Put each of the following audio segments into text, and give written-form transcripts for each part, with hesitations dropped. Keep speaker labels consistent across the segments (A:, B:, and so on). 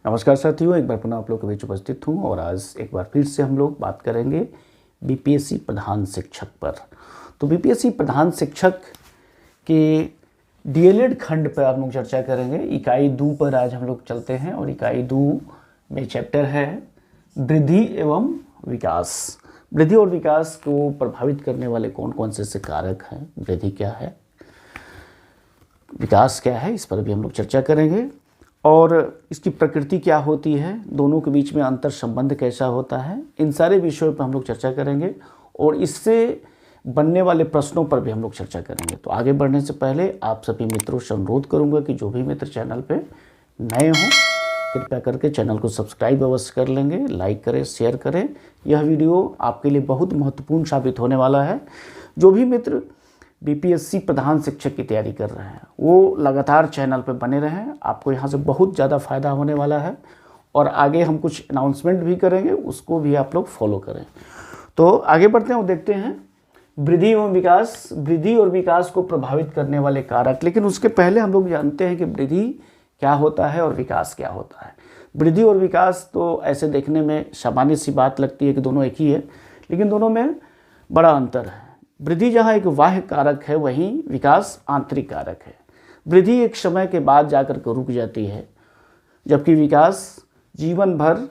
A: नमस्कार साथियों, एक बार पुनः आप लोग के बीच उपस्थित हूँ और आज एक बार फिर से हम लोग बात करेंगे बीपीएससी प्रधान शिक्षक पर। तो बीपीएससी प्रधान शिक्षक के डीएलएड खंड पर हम लोग चर्चा करेंगे। इकाई 2 पर आज हम लोग चलते हैं और इकाई 2 में चैप्टर है वृद्धि एवं विकास। वृद्धि और विकास को प्रभावित करने वाले कौन कौन से कारक हैं, वृद्धि क्या है, विकास क्या है, इस पर भी हम लोग चर्चा करेंगे। और इसकी प्रकृति क्या होती है, दोनों के बीच में अंतर संबंध कैसा होता है, इन सारे विषयों पर हम लोग चर्चा करेंगे और इससे बनने वाले प्रश्नों पर भी हम लोग चर्चा करेंगे। तो आगे बढ़ने से पहले आप सभी मित्रों से अनुरोध करूंगा कि जो भी मित्र चैनल पे नए हों कृपया करके चैनल को सब्सक्राइब अवश्य कर लेंगे, लाइक करें, शेयर करें। यह वीडियो आपके लिए बहुत महत्वपूर्ण साबित होने वाला है। जो भी मित्र बीपीएससी प्रधान शिक्षक की तैयारी कर रहे हैं वो लगातार चैनल पर बने रहें, आपको यहाँ से बहुत ज़्यादा फायदा होने वाला है। और आगे हम कुछ अनाउंसमेंट भी करेंगे, उसको भी आप लोग फॉलो करें। तो आगे बढ़ते हैं और देखते हैं वृद्धि एवं विकास। वृद्धि और विकास को प्रभावित करने वाले कारक, लेकिन उसके पहले हम लोग जानते हैं कि वृद्धि क्या होता है और विकास क्या होता है। वृद्धि और विकास तो ऐसे देखने में सामान्य सी बात लगती है कि दोनों एक ही है, लेकिन दोनों में बड़ा अंतर है। वृद्धि जहाँ एक बाह्य कारक है, वहीं विकास आंतरिक कारक है। वृद्धि एक समय के बाद जाकर के रुक जाती है, जबकि विकास जीवन भर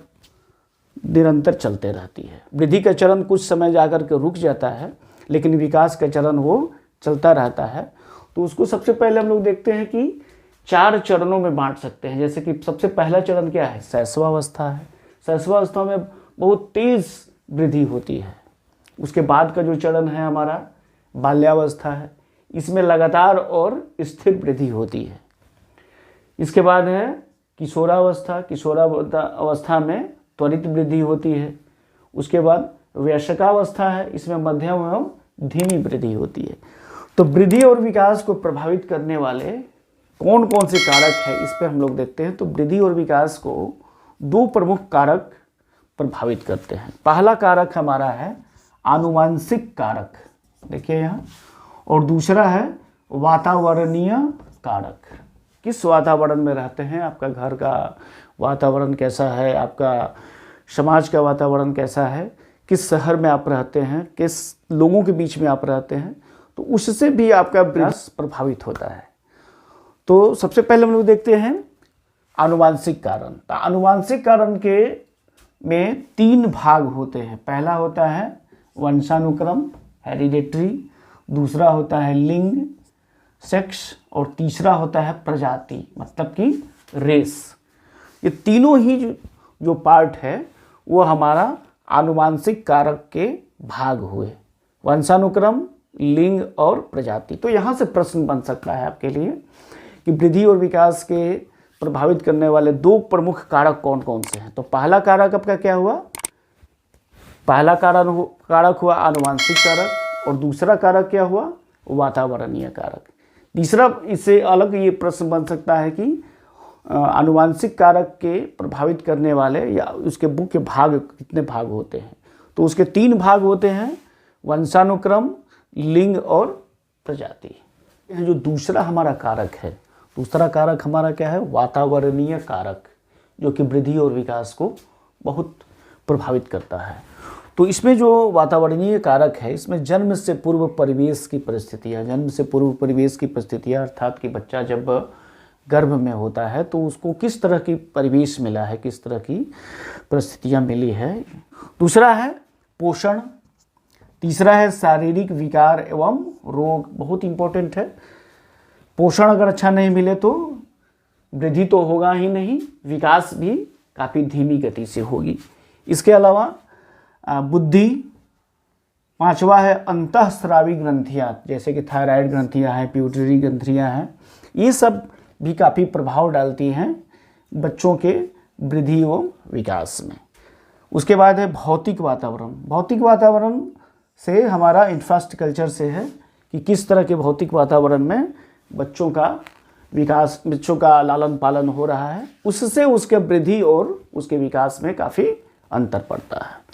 A: निरंतर चलते रहती है। वृद्धि का चरण कुछ समय जाकर के रुक जाता है, लेकिन विकास का चरण वो चलता रहता है। तो उसको सबसे पहले हम लोग देखते हैं कि 4 चरणों में बांट सकते हैं। जैसे कि सबसे पहला चरण क्या है, शैशवावस्था है। शैशवावस्था में बहुत तेज वृद्धि होती है। उसके बाद का जो चरण है हमारा बाल्यावस्था है, इसमें लगातार और स्थिर वृद्धि होती है। इसके बाद है किशोरावस्था। किशोरावस्था में त्वरित वृद्धि होती है। उसके बाद वयस्कावस्था है, इसमें मध्यम एवं धीमी वृद्धि होती है। तो वृद्धि और विकास को प्रभावित करने वाले कौन कौन से कारक हैं, इस पर हम लोग देखते हैं। तो वृद्धि और विकास को 2 प्रमुख कारक प्रभावित करते हैं। पहला कारक हमारा है आनुवांशिक कारक, देखिए यहाँ, और दूसरा है वातावरणीय कारक। किस वातावरण में रहते हैं, आपका घर का वातावरण कैसा है, आपका समाज का वातावरण कैसा है, किस शहर में आप रहते हैं, किस लोगों के बीच में आप रहते हैं, तो उससे भी आपका विकास प्रभावित होता है। तो सबसे पहले हम लोग देखते हैं आनुवांशिक कारण। तो आनुवांशिक कारण के में 3 भाग होते हैं। पहला होता है वंशानुक्रम, हेरिडेटरी, दूसरा होता है लिंग, सेक्स, और तीसरा होता है प्रजाति, मतलब कि रेस। ये तीनों ही जो पार्ट है वो हमारा आनुवांशिक कारक के भाग हुए, वंशानुक्रम, लिंग और प्रजाति। तो यहाँ से प्रश्न बन सकता है आपके लिए कि वृद्धि और विकास के प्रभावित करने वाले 2 प्रमुख कारक कौन कौन से हैं। तो पहला कारक आपका क्या हुआ, पहला कारक हुआ आनुवांशिक कारक, और दूसरा कारक क्या हुआ, वातावरणीय कारक। तीसरा इससे अलग ये प्रश्न बन सकता है कि आनुवांशिक कारक के प्रभावित करने वाले या उसके मुख्य भाग कितने भाग होते हैं। तो उसके 3 भाग होते हैं, वंशानुक्रम, लिंग और प्रजाति। जो दूसरा हमारा कारक है, दूसरा कारक हमारा क्या है, वातावरणीय कारक, जो कि वृद्धि और विकास को बहुत प्रभावित करता है। तो इसमें जो वातावरणीय कारक है, इसमें जन्म से पूर्व परिवेश की परिस्थितियाँ, अर्थात कि बच्चा जब गर्भ में होता है तो उसको किस तरह की परिवेश मिला है, किस तरह की परिस्थितियाँ मिली है। दूसरा है पोषण, तीसरा है शारीरिक विकार एवं रोग, बहुत इम्पोर्टेंट है। पोषण अगर अच्छा नहीं मिले तो वृद्धि तो होगा ही नहीं, विकास भी काफ़ी धीमी गति से होगी। इसके अलावा बुद्धि, 5वां है अंतःस्रावी ग्रंथियाँ, जैसे कि थायराइड ग्रंथियाँ हैं, प्यूटरी ग्रंथियाँ हैं, ये सब भी काफ़ी प्रभाव डालती हैं बच्चों के वृद्धि एवं विकास में। उसके बाद है भौतिक वातावरण। भौतिक वातावरण से हमारा इंफ्रास्ट्रक्चर से है कि किस तरह के भौतिक वातावरण में बच्चों का विकास, बच्चों का लालन पालन हो रहा है, उससे उसके वृद्धि और उसके विकास में काफ़ी अंतर पड़ता है।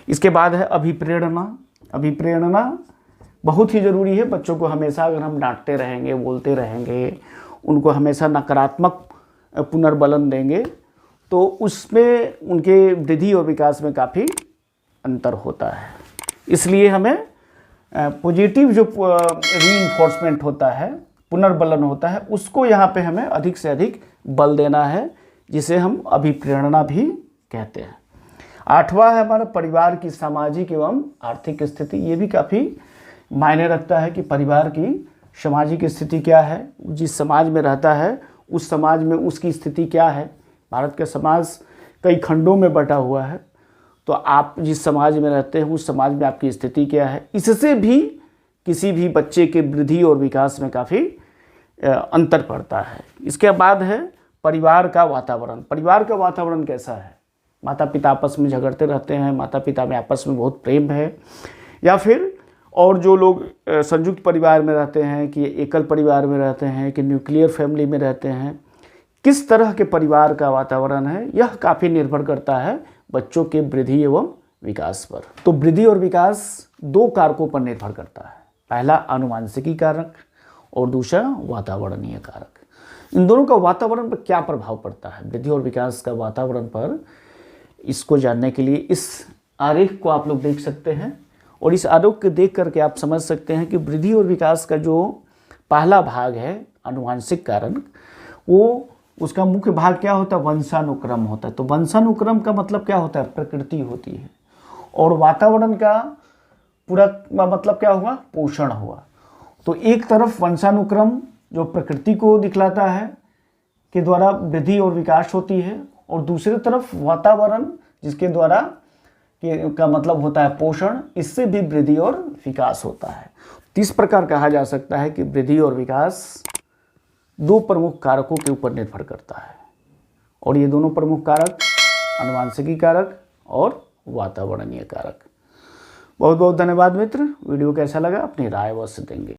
A: इसके बाद है अभिप्रेरणा। अभिप्रेरणा बहुत ही ज़रूरी है। बच्चों को हमेशा अगर हम डांटते रहेंगे, बोलते रहेंगे, उनको हमेशा नकारात्मक पुनर्बलन देंगे तो उसमें उनके वृद्धि और विकास में काफ़ी अंतर होता है। इसलिए हमें पॉजिटिव जो रीइंफोर्समेंट होता है, पुनर्बलन होता है, उसको यहाँ पे हमें अधिक से अधिक बल देना है, जिसे हम अभिप्रेरणा भी कहते हैं। 8वां है हमारा परिवार की सामाजिक एवं आर्थिक स्थिति। ये भी काफ़ी मायने रखता है कि परिवार की सामाजिक स्थिति क्या है, जिस समाज में रहता है उस समाज में उसकी स्थिति क्या है। भारत का समाज कई खंडों में बटा हुआ है, तो आप जिस समाज में रहते हैं उस समाज में आपकी स्थिति क्या है, इससे भी किसी भी बच्चे के वृद्धि और विकास में काफ़ी अंतर पड़ता है। इसके बाद है परिवार का वातावरण। परिवार का वातावरण कैसा है? माता पिता आपस में झगड़ते रहते हैं, माता पिता में आपस में बहुत प्रेम है, या फिर और जो लोग संयुक्त परिवार में रहते हैं, कि एकल परिवार में रहते हैं, कि न्यूक्लियर फैमिली में रहते हैं, किस तरह के परिवार का वातावरण है, यह काफ़ी निर्भर करता है बच्चों के वृद्धि एवं विकास पर। तो वृद्धि और विकास 2 कारकों पर निर्भर करता है। पहला आनुवंशिकी कारक और दूसरा वातावरणीय कारक। इन दोनों का वातावरण पर क्या प्रभाव पड़ता है, वृद्धि और विकास का वातावरण पर, इसको जानने के लिए इस आरेख को आप लोग देख सकते हैं। और इस आरेख को देख करके आप समझ सकते हैं कि वृद्धि और विकास का जो पहला भाग है आनुवंशिक कारक, वो उसका मुख्य भाग क्या होता है? वंशानुक्रम होता है। तो वंशानुक्रम का मतलब क्या होता है? प्रकृति होती है। और वातावरण का पूरा मतलब क्या हुआ? पोषण हुआ। तो एक तरफ वंशानुक्रम जो प्रकृति को दिखलाता है के द्वारा वृद्धि और विकास होती है, और दूसरी तरफ वातावरण जिसके द्वारा का मतलब होता है पोषण, इससे भी वृद्धि और विकास होता है। तो इस प्रकार कहा जा सकता है कि वृद्धि और विकास 2 प्रमुख कारकों के ऊपर निर्भर करता है, और ये दोनों प्रमुख कारक आनुवंशिकी कारक और वातावरणीय कारक। बहुत बहुत धन्यवाद मित्र। वीडियो कैसा लगा अपनी राय अवश्य देंगे।